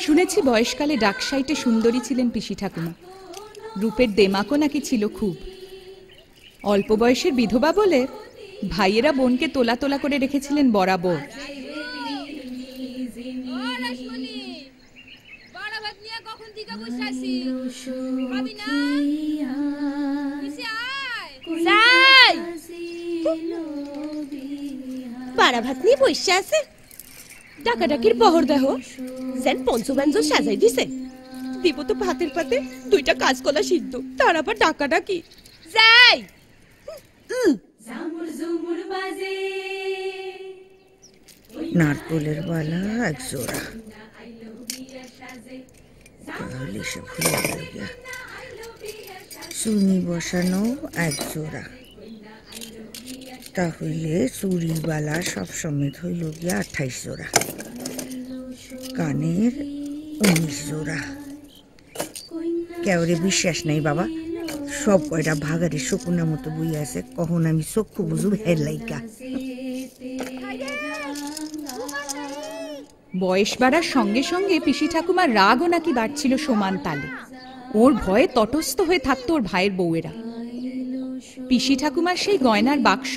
শুনেছি বয়সকালে ডাকসাইটে সুন্দরী ছিলেন পিসি ঠাকুমা। রূপের দেমাকও নাকি ছিল খুব। অল্প বয়সের বিধবা বলে ভাইয়েরা বোনকে তোলা তোলা করে রেখেছিলেন বরাবর। বাড়া ভাত নিয়ে বসে আছে, ডাকাডাকির বহর দেহ সেন পঞ্চব্যঞ্জন সাজাই দিছে। দিব তো ভাতের পাতে দুইটা কাঁচকলা সিদ্ধ, তার আবার ডাকাডাকি। যাই নারকলের বালা এক জোড়া, তাহলে সে ভুলে গেল গিয়া। চুনি বসানো এক জোড়া, তাহলে চুরির বালা সব সমেত হইল গিয়া 28 জোড়া। কানের 19 জোড়া। কেউরে বিশ্বাস নাই বাবা, সব কয়টা ভাগারে শকুনের মতো বই আছে, কখন আমি চক্ষু বুঝু হের লাইকা। বয়স বাড়ার সঙ্গে সঙ্গে পিসি ঠাকুমার রাগও নাকি বাড়ছিল সমান তালে। ওর ভয়ে তটস্থ হয়ে থাকতো ওর ভাইয়ের বউয়েরা। পিসি ঠাকুমার সেই গয়নার বাক্স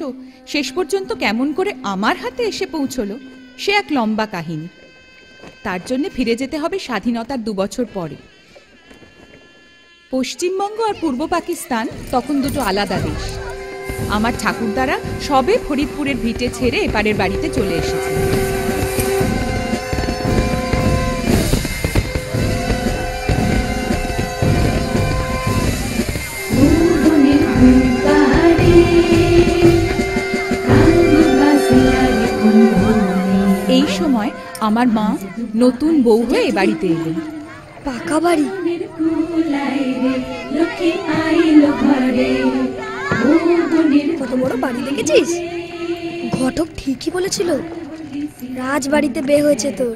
শেষ পর্যন্ত কেমন করে আমার হাতে এসে পৌঁছলো সে এক লম্বা কাহিনী। তার জন্য ফিরে যেতে হবে স্বাধীনতার 2 বছর পরে। পশ্চিমবঙ্গ আর পূর্ব পাকিস্তান তখন দুটো আলাদা দেশ। আমার ঠাকুরদারা সবে ফরিদপুরের ভিটে ছেড়ে এপারের বাড়িতে চলে এসেছে। এই সময় আমার মা নতুন বউ হয়ে এ বাড়িতে এলেন। পাকা বাড়ি, কত বড় বাড়ি দেখেছিস? ঘটক ঠিকই বলেছিল, রাজবাড়িতে বিয়ে হয়েছে তোর।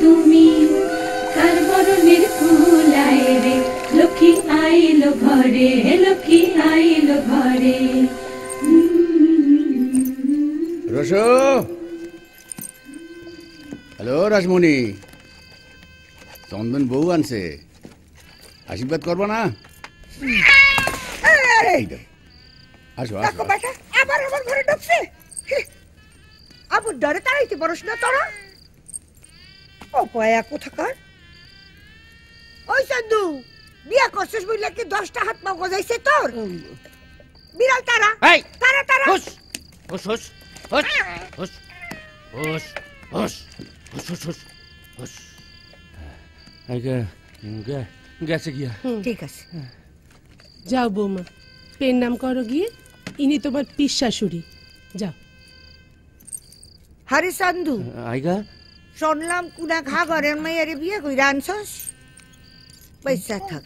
তুমি কারবরণের ফুল আয় রে, লক্ষ্মী আইলো ঘরে, লক্ষ্মী আইলো ঘরে। রসো, হ্যালো রাজমণি, চন্দন বউ আনছে, আশীর্বাদ করবো না? আসো আসো। আবার আমার ঘরে ঢুকছে। আবু ডরে তাড়াইতে পারস না তোরা? ও পয়া কোথাকার? ওই চন্দু, বিয়া করছিস বুঝলে কি 10টা হাত পা গজাইছে তোর? বিড়াল তারা, তারা তারা। হুস হুস হুস হুস হুস হুস হুস হুস হুস হুস। গেছে গিয়া। ঠিক আছে, যাও বৌমা, পেন নাম করো গিয়ে, ইনি তোমার পিস শাশুড়ি। যাও। হারি চন্দু, আইগা শুনলাম কুনা ঘা ঘরের মেয়ের বিয়ে কইরা আনছস, পয়সা থাক।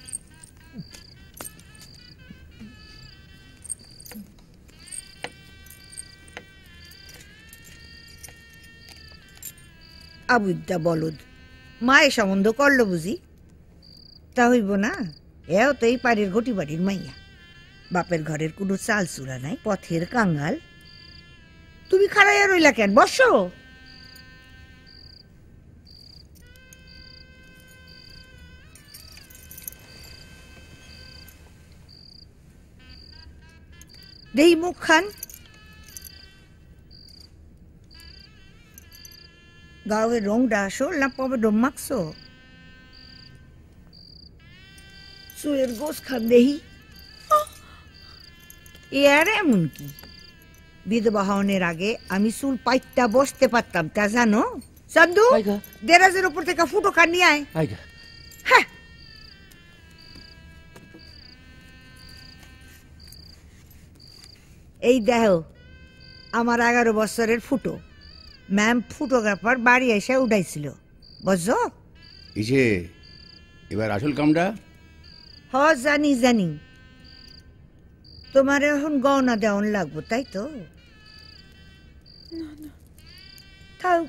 আবুদ্দা বলদ, মায়ে সম্বন্ধ করলো বুঝি? তা হইব না, এও তো এই পাড়ের ঘটি বাড়ির মাইয়া, বাপের ঘরের কোনো চাল চুরা নাই, পথের কাঙ্গাল। তুমি খাড়াইয়া রইলা কেন? বসো। দেই মুখ খান। গাওয়ের রংটা আসল না পবে ডম মাখছো? চুয়ের গোস খান দেহি। এর এমন কি? বিধবা হওয়ার আগে আমি চুল পাইটা বসতে পারতাম, তা জানো? চন্দু, দেরাজের উপর থেকে ফুটো কান নিয়ে আয়। হ্যাঁ, এই দেখো আমার 11 বছরের ফুটো। ম্যাম ফটোগ্রাফার বাড়ি এসে উঠাইছিল, বুঝছো? ইসে এবার আসল কামটা? হ জানি জানি, তোমার এখন গহনা দেওয়ান লাগবো, তাই তো? থাক,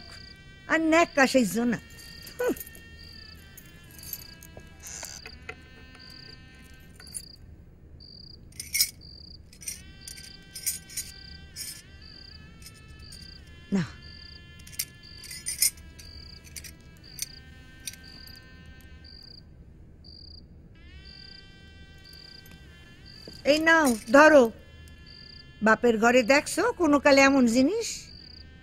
আর নেক কাশাইছ না। না এই নাও ধরো। বাপের ঘরে দেখছো কোনো কালে এমন জিনিস?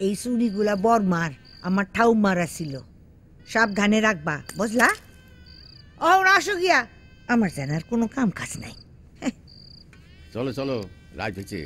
এই চুড়িগুলা বরমার, আমার ঠাউমারা ছিল। সাবধানে রাখবা, বুঝলা? ও আসো গিয়া, আমার জানার কোনো কাম কাজ নাই। চলো চলো, রাত হয়েছে।